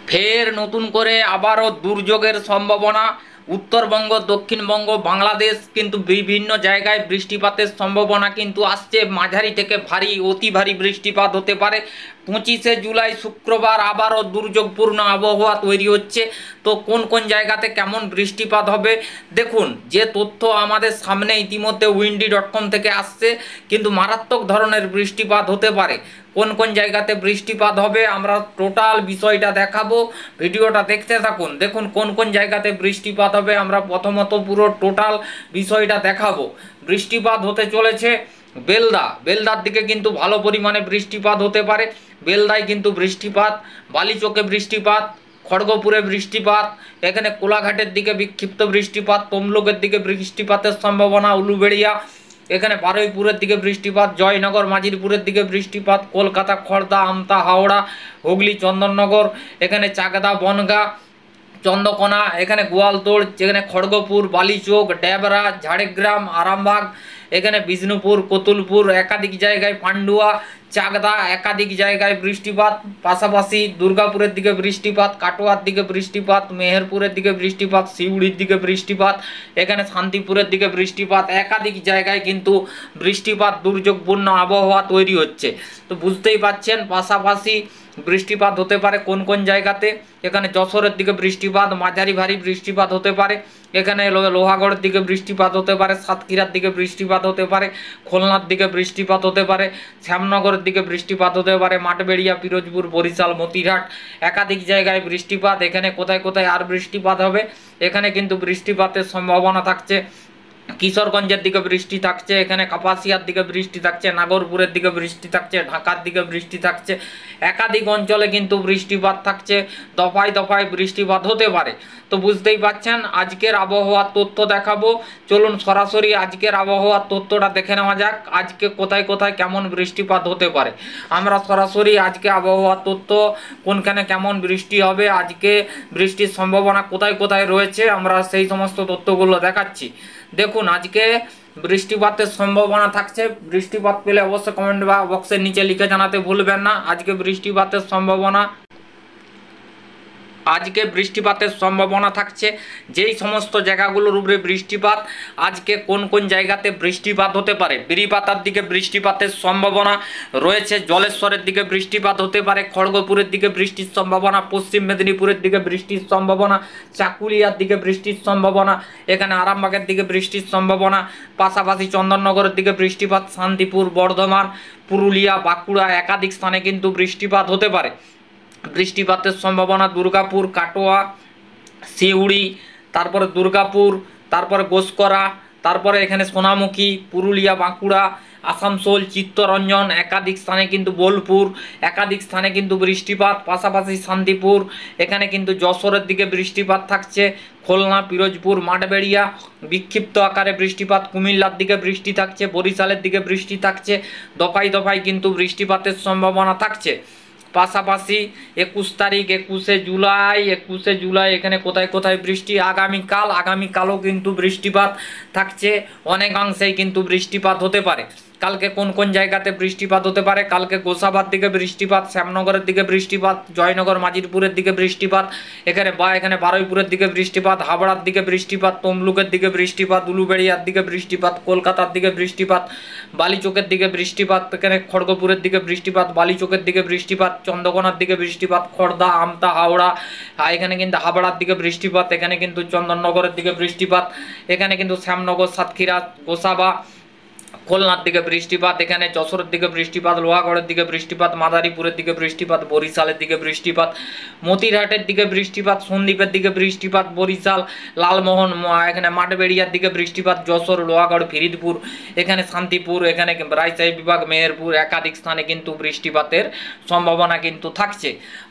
ফের নতুন করে আবারও দুর্যোগের সম্ভাবনা। উত্তরবঙ্গ, দক্ষিণবঙ্গ, বাংলাদেশ কিন্তু বিভিন্ন জায়গায় বৃষ্টিপাতের সম্ভাবনা কিন্তু আসছে। মাঝারি থেকে ভারী, অতি ভারী বৃষ্টিপাত হতে পারে। 25শে জুলাই শুক্রবার আবারও দুর্যোগপূর্ণ আবহাওয়া তৈরি হচ্ছে। তো কোন কোন জায়গাতে কেমন বৃষ্টিপাত হবে দেখুন, যে তথ্য আমাদের সামনে ইতিমধ্যে উইন্ডি.com থেকে আসছে, কিন্তু মারাত্মক ধরনের বৃষ্টিপাত হতে পারে। কোন কোন জায়গাতে বৃষ্টিপাত হবে আমরা টোটাল বিষয়টা দেখাবো, ভিডিওটা দেখতে থাকুন। দেখুন কোন কোন জায়গাতে বৃষ্টিপাত হবে আমরা প্রথমত পুরো টোটাল বিষয়টা দেখাবো। বৃষ্টিপাত হতে চলেছে বেলদার দিকে কিন্তু ভালো পরিমাণে বৃষ্টিপাত হতে পারে। বেলদায় কিন্তু বৃষ্টিপাত, বালিচকে বৃষ্টিপাত, খড়গপুরে বৃষ্টিপাত, এখানে কোলাঘাটের দিকে বিক্ষিপ্ত বৃষ্টিপাত, তমলুকের দিকে বৃষ্টিপাতের সম্ভাবনা, উলুবেড়িয়া, এখানে বারুইপুরের দিকে বৃষ্টিপাত, জয়নগর মাজিরপুরের দিকে বৃষ্টিপাত, কলকাতা, খড়দা, আমতা, হাওড়া, হুগলি, চন্দননগর, এখানে চাকদা, বনগাঁ, চন্দ্রকোনা, এখানে গোয়ালতোড়, যেখানে খড়গপুর, বালিচক, ডেবরা, ঝাড়গ্রাম, আরামবাগ, এখানে বিষ্ণুপুর, কতুলপুর, একাধিক জায়গায় পান্ডুয়া, চাকদা, একাধিক জায়গায় বৃষ্টিপাত। পাশাপাশি দুর্গাপুরের দিকে বৃষ্টিপাত, কাটোয়ার দিকে বৃষ্টিপাত, মেহেরপুরের দিকে বৃষ্টিপাত, সিউড়ির দিকে বৃষ্টিপাত, এখানে শান্তিপুরের দিকে বৃষ্টিপাত। একাধিক জায়গায় কিন্তু বৃষ্টিপাত, দুর্যোগপূর্ণ আবহাওয়া তৈরি হচ্ছে। তো বুঝতেই পারছেন, পাশাপাশি বৃষ্টিপাত হতে পারে কোন কোন জায়গাতে। এখানে যশোরের দিকে বৃষ্টিপাত, মাঝারি ভারী বৃষ্টিপাত হতে পারে। এখানে লোহাগড়ের দিকে বৃষ্টিপাত হতে পারে, সাতক্ষীরার দিকে বৃষ্টিপাত হতে পারে, খুলনার দিকে বৃষ্টিপাত হতে পারে, শ্যামনগরের দিকে বৃষ্টিপাত হতে পারে, মাঠবেড়িয়া, পিরোজপুর, বরিশাল, মতিরহাট, একাধিক জায়গায় বৃষ্টিপাত। এখানে কোথায় কোথায় আর বৃষ্টিপাত হবে, এখানে কিন্তু বৃষ্টিপাতের সম্ভাবনা থাকছে। কিশোরগঞ্জের দিকে বৃষ্টি থাকছে, এখানে কাপাসিয়ার দিকে বৃষ্টি থাকছে, নাগরপুরের দিকে বৃষ্টি থাকছে, ঢাকার দিকে বৃষ্টি থাকছে। একাধিক অঞ্চলে কিন্তু বৃষ্টিপাত থাকছে, দফায় দফায় বৃষ্টিপাত হতে পারে। তো বুঝতেই পারছেন, আজকের আবহাওয়ার তথ্য দেখাবো। চলুন সরাসরি আজকের আবহাওয়ার তথ্যটা দেখে নেওয়া যাক, আজকে কোথায় কোথায় কেমন বৃষ্টিপাত হতে পারে। আমরা সরাসরি আজকে আবহাওয়ার তথ্য, কোনখানে কেমন বৃষ্টি হবে, আজকে বৃষ্টির সম্ভাবনা কোথায় কোথায় রয়েছে, আমরা সেই সমস্ত তথ্যগুলো দেখাচ্ছি। দেখুন আজকে বৃষ্টিপাতের সম্ভাবনা থাকছে। বৃষ্টিপাত পেলে অবশ্যই কমেন্ট বক্সের নিচে লিখে জানাতে ভুলবেন না। আজকে বৃষ্টিপাতের সম্ভাবনা থাকছে। যেই সমস্ত জায়গাগুলোর উপরে বৃষ্টিপাত, আজকে কোন কোন জায়গাতে বৃষ্টিপাত হতে পারে। বিরিপাতার দিকে বৃষ্টিপাতের সম্ভাবনা রয়েছে, জলেশ্বরের দিকে বৃষ্টিপাত হতে পারে, খড়গপুরের দিকে বৃষ্টির সম্ভাবনা, পশ্চিম মেদিনীপুরের দিকে বৃষ্টির সম্ভাবনা, চাকুলিয়ার দিকে বৃষ্টির সম্ভাবনা, এখানে আরামবাগের দিকে বৃষ্টির সম্ভাবনা, পাশাপাশি চন্দননগরের দিকে বৃষ্টিপাত, শান্তিপুর, বর্ধমান, পুরুলিয়া, বাঁকুড়া, একাধিক স্থানে কিন্তু বৃষ্টিপাত হতে পারে। বৃষ্টিপাতের সম্ভাবনা দুর্গাপুর, কাটোয়া, সিউড়ি, তারপরে দুর্গাপুর, তারপরে গোসকরা, তারপরে এখানে সোনামুখী, পুরুলিয়া, বাঁকুড়া, আসানসোল, চিত্তরঞ্জন, একাধিক স্থানে কিন্তু বোলপুর, একাধিক স্থানে কিন্তু বৃষ্টিপাত। পাশাপাশি শান্তিপুর, এখানে কিন্তু যশোরের দিকে বৃষ্টিপাত থাকছে, খুলনা, পিরোজপুর, মাঠবেড়িয়া, বিক্ষিপ্ত আকারে বৃষ্টিপাত, কুমিল্লার দিকে বৃষ্টি থাকছে, বরিশালের দিকে বৃষ্টি থাকছে। দফায় দফায় কিন্তু বৃষ্টিপাতের সম্ভাবনা থাকছে। পাশাপাশি 21 তারিখ, 21শে জুলাই এখানে কোথায় কোথায় বৃষ্টি। আগামীকালও কিন্তু বৃষ্টিপাত থাকছে, অনেকাংশেই কিন্তু বৃষ্টিপাত হতে পারে। কালকে কোন কোন জায়গাতে বৃষ্টিপাত হতে পারে, কালকে গোসাবার দিকে বৃষ্টিপাত, শ্যামনগরের দিকে বৃষ্টিপাত, জয়নগর মাজিরপুরের দিকে বৃষ্টিপাত, এখানে বারুইপুরের দিকে বৃষ্টিপাত, হাবড়ার দিকে বৃষ্টিপাত, তমলুকের দিকে বৃষ্টিপাত, উলুবেড়িয়ার দিকে বৃষ্টিপাত, কলকাতার দিকে বৃষ্টিপাত, বালিচকের দিকে বৃষ্টিপাত, এখানে খড়গপুরের দিকে বৃষ্টিপাত, বালিচকের দিকে বৃষ্টিপাত, চন্দ্রকোনার দিকে বৃষ্টিপাত, খড়দা, আমতা, হাওড়া, এখানে কিন্তু হাবড়ার দিকে বৃষ্টিপাত, এখানে কিন্তু চন্দননগরের দিকে বৃষ্টিপাত, এখানে কিন্তু শ্যামনগর, সাতক্ষীরা, গোসাবা, খুলনার দিকে বৃষ্টিপাত, এখানে যশোরের দিকে বৃষ্টিপাত, লোহাগড়ের দিকে বৃষ্টিপাত, মাদারীপুরের দিকে বৃষ্টিপাত, বরিশালের দিকে বৃষ্টিপাত, মতিরহাটের দিকে বৃষ্টিপাত, সন্দ্বীপের দিকে বৃষ্টিপাত, বরিশাল, লালমোহন, এখানে মাঠবেড়িয়ার দিকে বৃষ্টিপাত, যশোর, লোহাগড়, ফরিদপুর, এখানে শান্তিপুর, এখানে রাজশাহী বিভাগ, মেহেরপুর, একাধিক স্থানে কিন্তু বৃষ্টিপাতের সম্ভাবনা কিন্তু থাকছে।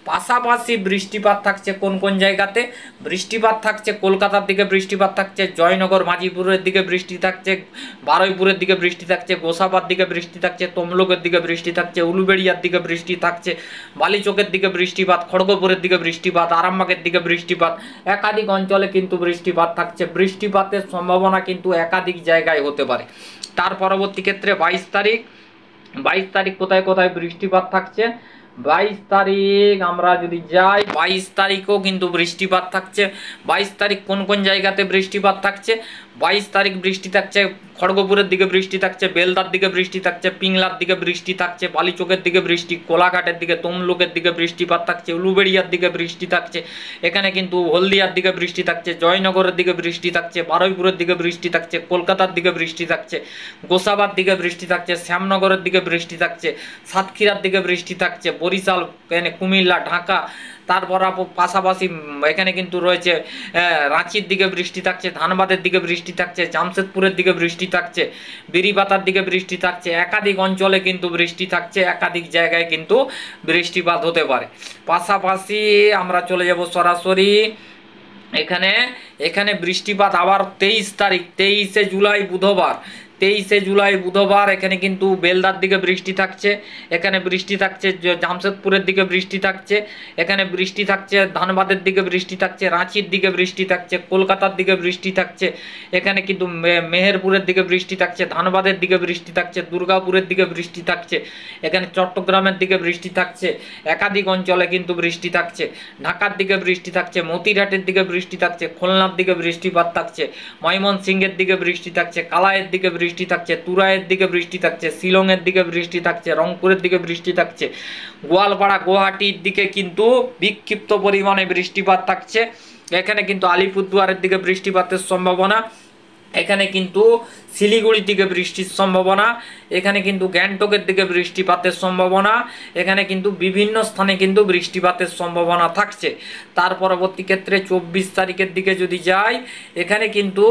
পাশাপাশি বৃষ্টিপাত থাকছে কোন কোন জায়গাতে, বৃষ্টিপাত থাকছে কলকাতার দিকে বৃষ্টিপাত থাকছে, জয়নগর মাজিরপুরের দিকে বৃষ্টি থাকছে, বারুইপুরের দিকে বৃষ্টি থাকছে, গোসাবার দিকে বৃষ্টি থাকছে, তমলুকের দিকে বৃষ্টি থাকছে, উলুবেড়িয়ার দিকে বৃষ্টি থাকছে, বালিচকের দিকে বৃষ্টিপাত, খড়গপুরের দিকে বৃষ্টিপাত, আরামবাগের দিকে বৃষ্টিপাত। একাধিক অঞ্চলে কিন্তু বৃষ্টিপাত থাকছে। বৃষ্টিপাতের সম্ভাবনা কিন্তু একাধিক জায়গায় হতে পারে। তার পরবর্তী ক্ষেত্রে 22 তারিখ কোথায় কোথায় বৃষ্টিপাত থাকছে। 22 তারিখ আমরা যদি যাই, 22 তারিখও কিন্তু বৃষ্টিপাত থাকছে। 22 তারিখ কোন কোন জায়গাতে বৃষ্টিপাত থাকছে? 22 তারিখ বৃষ্টি থাকছে খড়গপুরের দিকে, বৃষ্টি থাকছে বেলদার দিকে, বৃষ্টি থাকছে পিংলার দিকে, বৃষ্টি থাকছে বালিচকের দিকে, বৃষ্টি কোলাঘাটের দিকে, তমলুকের দিকে বৃষ্টিপাত থাকছে, উলুবেড়িয়ার দিকে বৃষ্টি থাকছে, এখানে কিন্তু হলদিয়ার দিকে বৃষ্টি থাকছে, জয়নগরের দিকে বৃষ্টি থাকছে, বারুইপুরের দিকে বৃষ্টি থাকছে, কলকাতার দিকে বৃষ্টি থাকছে, গোসাবার দিকে বৃষ্টি থাকছে, শ্যামনগরের দিকে বৃষ্টি থাকছে, সাতক্ষীরার দিকে বৃষ্টি থাকছে, বরিশাল, কুমিল্লা, ঢাকা, তারপর পাশাপাশি এখানে কিন্তু রয়েছে রাঁচির দিকে বৃষ্টি থাকছে, ধানবাদের দিকে বৃষ্টি থাকছে, জামশেদপুরের দিকে বৃষ্টি থাকছে, বিরিপাতার দিকে বৃষ্টি থাকছে। একাধিক অঞ্চলে কিন্তু বৃষ্টি থাকছে, একাধিক জায়গায় কিন্তু বৃষ্টিপাত হতে পারে। পাশাপাশি আমরা চলে যাব সরাসরি এখানে, এখানে বৃষ্টিপাত আবার 23 তারিখ, 23শে জুলাই বুধবার, 23শে জুলাই বুধবার এখানে কিন্তু বেলদার দিকে বৃষ্টি থাকছে, এখানে বৃষ্টি থাকছে জামশেদপুরের দিকে বৃষ্টি থাকছে, এখানে বৃষ্টি থাকছে ধানবাদের দিকে বৃষ্টি থাকছে, রাঁচির দিকে বৃষ্টি থাকছে, কলকাতার দিকে বৃষ্টি থাকছে, এখানে কিন্তু মেহেরপুরের দিকে বৃষ্টি থাকছে, ধানবাদের দিকে বৃষ্টি থাকছে, দুর্গাপুরের দিকে বৃষ্টি থাকছে, এখানে চট্টগ্রামের দিকে বৃষ্টি থাকছে, একাধিক অঞ্চলে কিন্তু বৃষ্টি থাকছে, ঢাকার দিকে বৃষ্টি থাকছে, মতিরহাটের দিকে বৃষ্টি থাকছে, খুলনার দিকে বৃষ্টিপাত থাকছে, ময়মনসিংহের দিকে বৃষ্টি থাকছে, কালাইয়ের দিকে বৃষ্টি থাকছে, তুরাইয়ের দিকে বৃষ্টি থাকছে, শিলংয়ের দিকে বৃষ্টি থাকছে, রংপুরের দিকে বৃষ্টি থাকছে, গোয়ালপাড়া গুয়াহাটির দিকে কিন্তু বিক্ষিপ্ত পরিমাণে বৃষ্টিপাত থাকছে, এখানে কিন্তু আলিপুরদুয়ারের দিকে বৃষ্টিপাতের সম্ভাবনা, এখানে কিন্তু শিলিগুড়ির দিকে বৃষ্টির সম্ভাবনা, এখানে কিন্তু গ্যাংটকের দিকে বৃষ্টিপাতের সম্ভাবনা, এখানে কিন্তু বিভিন্ন স্থানে কিন্তু বৃষ্টিপাতের সম্ভাবনা থাকছে। তার পরবর্তী ক্ষেত্রে 24 তারিখের দিকে যদি যাই, এখানে কিন্তু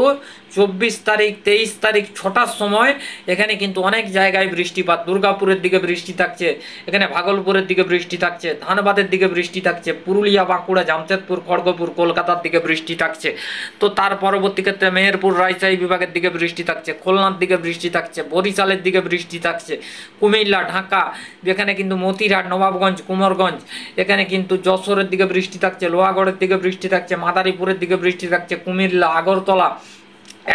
24 তারিখ 23 তারিখ 6টার সময় এখানে কিন্তু অনেক জায়গায় বৃষ্টিপাত, দুর্গাপুরের দিকে বৃষ্টি থাকছে, এখানে ভাগলপুরের দিকে বৃষ্টি থাকছে, ধানবাদের দিকে বৃষ্টি থাকছে, পুরুলিয়া, বাঁকুড়া, জামশেদপুর, খড়গপুর, কলকাতার দিকে বৃষ্টি থাকছে। তো তার পরবর্তী ক্ষেত্রে মেহেরপুর, রাজশাহী বিভাগের দিকে বৃষ্টি থাকছে, খুলনার দিকে বৃষ্টি থাকছে, বরিশালের দিকে বৃষ্টি থাকছে, কুমিল্লা, ঢাকা, যেখানে কিন্তু মতিরহাট, নবাবগঞ্জ, কুমারগঞ্জ, এখানে কিন্তু যশোরের দিকে বৃষ্টি থাকছে, লোহাগড়ের দিকে বৃষ্টি থাকছে, মাদারীপুরের দিকে বৃষ্টি থাকছে, কুমিল্লা, আগরতলা,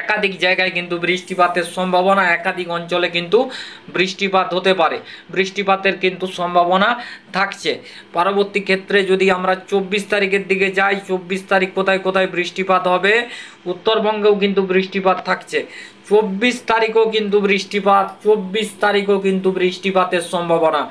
একাধিক জায়গায় কিন্তু বৃষ্টিপাতের সম্ভাবনা, একাধিক অঞ্চলে কিন্তু বৃষ্টিপাত হতে পারে, বৃষ্টিপাতের কিন্তু সম্ভাবনা থাকছে। পরবর্তী ক্ষেত্রে যদি আমরা 24 তারিখের দিকে যাই, 24 তারিখ কোথায় কোথায় বৃষ্টিপাত হবে? উত্তরবঙ্গেও কিন্তু বৃষ্টিপাত থাকছে, 24 তারিখও কিন্তু বৃষ্টিপাত, 24 তারিখও কিন্তু বৃষ্টিপাতের সম্ভাবনা,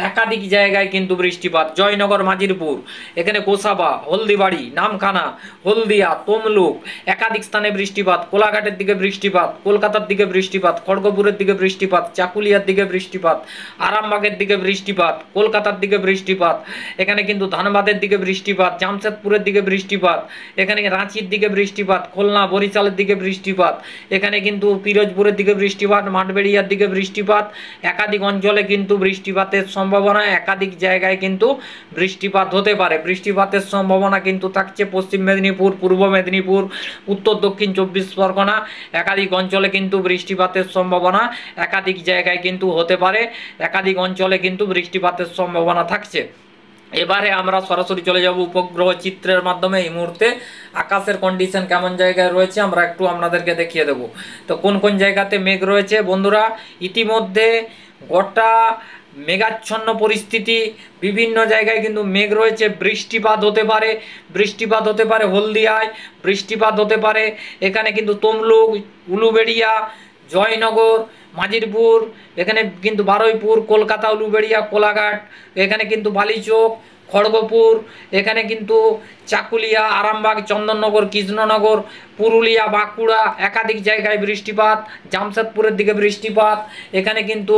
একাধিক জায়গায় কিন্তু বৃষ্টিপাত, জয়নগর, মাজিরপুর, এখানে গোসাবা, হলদিবাড়ি, নামখানা, হলদিয়া, তমলুক, একাধিক স্থানে বৃষ্টিপাত, কোলাঘাটের দিকে বৃষ্টিপাত, কলকাতার দিকে বৃষ্টিপাত, খড়গপুরের দিকে বৃষ্টিপাত, চাকুলিয়ার দিকে বৃষ্টিপাত, আরামবাগের দিকে বৃষ্টিপাত, কলকাতার দিকে বৃষ্টিপাত, এখানে কিন্তু ধানবাদের দিকে বৃষ্টিপাত, জামশেদপুরের দিকে বৃষ্টিপাত, এখানে রাঁচির দিকে বৃষ্টিপাত, খুলনা, বরিশালের দিকে বৃষ্টিপাত, এখানে কিন্তু পিরোজপুরের দিকে বৃষ্টিপাত, মাঠবেড়িয়ার দিকে বৃষ্টিপাত, একাধিক অঞ্চলে কিন্তু বৃষ্টিপাতের সম্ভাবনা, একাধিক জায়গায় কিন্তু বৃষ্টিপাত হতে পারে। বৃষ্টিপাতের সম্ভাবনা কিন্তু থাকছে পশ্চিম মেদিনীপুর, পূর্ব মেদিনীপুর, উত্তর দক্ষিণ 24 পরগনা, একাধিক অঞ্চলে কিন্তু বৃষ্টিপাতের সম্ভাবনা, একাধিক জায়গায় কিন্তু হতে পারে, একাধিক অঞ্চলে কিন্তু বৃষ্টিপাতের সম্ভাবনা থাকছে। এবারে আমরা সরাসরি চলে যাব উপগ্রহ চিত্রের মাধ্যমে এই মুহূর্তে আকাশের কন্ডিশন কেমন জায়গায় রয়েছে আমরা একটু আপনাদেরকে দেখিয়ে দেব। তো কোন কোন জায়গাতে মেঘ রয়েছে বন্ধুরা, ইতিমধ্যে গোটা মেঘাচ্ছন্ন পরিস্থিতি, বিভিন্ন জায়গায় কিন্তু মেঘ রয়েছে, বৃষ্টিপাত হতে পারে, বৃষ্টিপাত হতে পারে হলদিয়ায়, বৃষ্টিপাত হতে পারে এখানে কিন্তু তমলুক, উলুবেড়িয়া, জয়নগর, মাজিরপুর, এখানে কিন্তু বারুইপুর, কলকাতা, উলুবেড়িয়া, কোলাঘাট, এখানে কিন্তু বালিচক, খড়গপুর, এখানে কিন্তু চাকুলিয়া, আরামবাগ, চন্দননগর, কৃষ্ণনগর, পুরুলিয়া, বাঁকুড়া, একাধিক জায়গায় বৃষ্টিপাত, জামশেদপুরের দিকে বৃষ্টিপাত, এখানে কিন্তু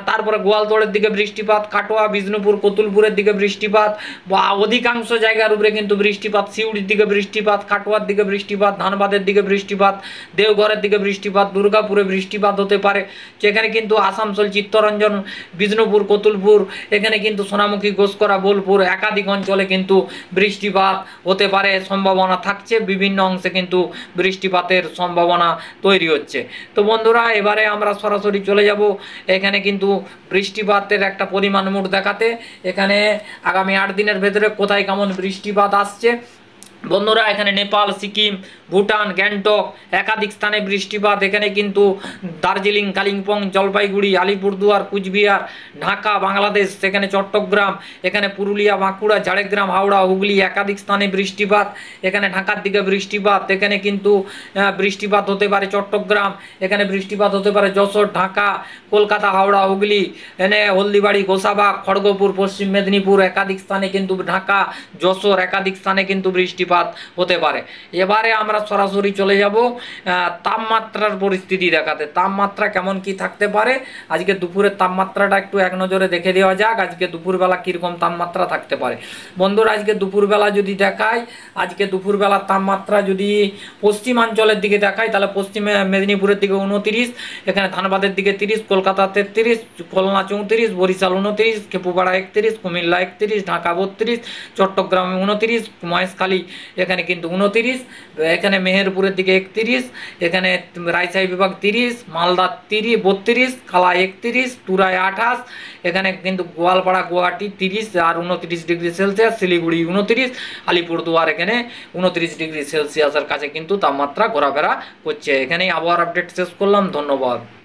তারপরে গোয়ালতোড়ের দিকে বৃষ্টিপাত, কাটোয়া, বিষ্ণুপুর, কতুলপুরের দিকে বৃষ্টিপাত, বা অধিকাংশ জায়গার উপরে কিন্তু বৃষ্টিপাত, সিউড়ির দিকে বৃষ্টিপাত, কাটোয়ার দিকে বৃষ্টিপাত, ধানবাদের দিকে বৃষ্টিপাত, দেওঘরের দিকে বৃষ্টিপাত, দুর্গাপুরে বৃষ্টিপাত হতে পারে, যেখানে কিন্তু আসানসোল, চিত্তরঞ্জন, বিষ্ণুপুর, কতুলপুর, এখানে কিন্তু সোনামুখী, ঘোষকরা, বোলপুর, একাধিক অঞ্চলে কিন্তু বৃষ্টিপাত হতে পারে, সম্ভাবনা থাকছে, বিভিন্ন অংশে কিন্তু বৃষ্টিপাতের সম্ভাবনা তৈরি হচ্ছে। তো বন্ধুরা এবারে আমরা সরাসরি চলে যাব এখানে কিন্তু বৃষ্টিপাতের একটা পরিমাণ মোট দেখাতে, এখানে আগামী 8 দিনের ভেতরে কোথায় কেমন বৃষ্টিপাত আসছে বন্ধুরা এখানে নেপাল, সিকিম, ভুটান, গ্যাংটক একাধিক স্থানে বৃষ্টিপাত। এখানে কিন্তু দার্জিলিং, কালিম্পং, জলপাইগুড়ি, আলিপুরদুয়ার, কুচবিহার, ঢাকা বাংলাদেশ, সেখানে চট্টগ্রাম, এখানে পুরুলিয়া, বাঁকুড়া, ঝাড়গ্রাম, হাওড়া, হুগলি একাধিক স্থানে বৃষ্টিপাত। এখানে ঢাকার দিকে বৃষ্টিপাত। এখানে কিন্তু বৃষ্টিপাত হতে পারে চট্টগ্রাম, এখানে বৃষ্টিপাত হতে পারে যশোর, ঢাকা, কলকাতা, হাওড়া, হুগলি, এখানে হলদিবাড়ি, গোসাবাগ, খড়গপুর, পশ্চিম মেদিনীপুর একাধিক স্থানে কিন্তু, ঢাকা, যশোর একাধিক স্থানে কিন্তু বৃষ্টিপাত হতে পারে। এবারে আমরা সরাসরি চলে যাব তাপমাত্রার পরিস্থিতি দেখাতে। তাপমাত্রা কেমন কি থাকতে পারে আজকে দুপুরের তাপমাত্রাটা একটু এক নজরে দেখে দেওয়া যাক। আজকে দুপুরবেলা কীরকম তাপমাত্রা থাকতে পারে বন্ধুরা। আজকে দুপুরবেলা যদি দেখায়, আজকে দুপুরবেলার তাপমাত্রা যদি পশ্চিমাঞ্চলের দিকে দেখায় তাহলে পশ্চিম মেদিনীপুরের দিকে 29, এখানে ধানবাদের দিকে 30, কলকাতা 33, খুলনা 34, বরিশাল 29, খেপুপাড়া 31, কুমিল্লা 31, ঢাকা 32, চট্টগ্রামে 29, মহেশখালী এখানে কিন্তু 29, এখানে মেহেরপুরের দিকে 31, এখানে রাজশাহী বিভাগ 30, মালদা 32, কালা 31, তুরাই 28, এখানে কিন্তু গোয়ালপাড়া গুয়াহাটি 30 আর 29 ডিগ্রি সেলসিয়াস, শিলিগুড়ি 29, আলিপুরদুয়ার এখানে 29 ডিগ্রি সেলসিয়াসের কাছে কিন্তু তাপমাত্রা ঘোরাফেরা করছে। এখানেই আবহাওয়ার আপডেট শেষ করলাম। ধন্যবাদ।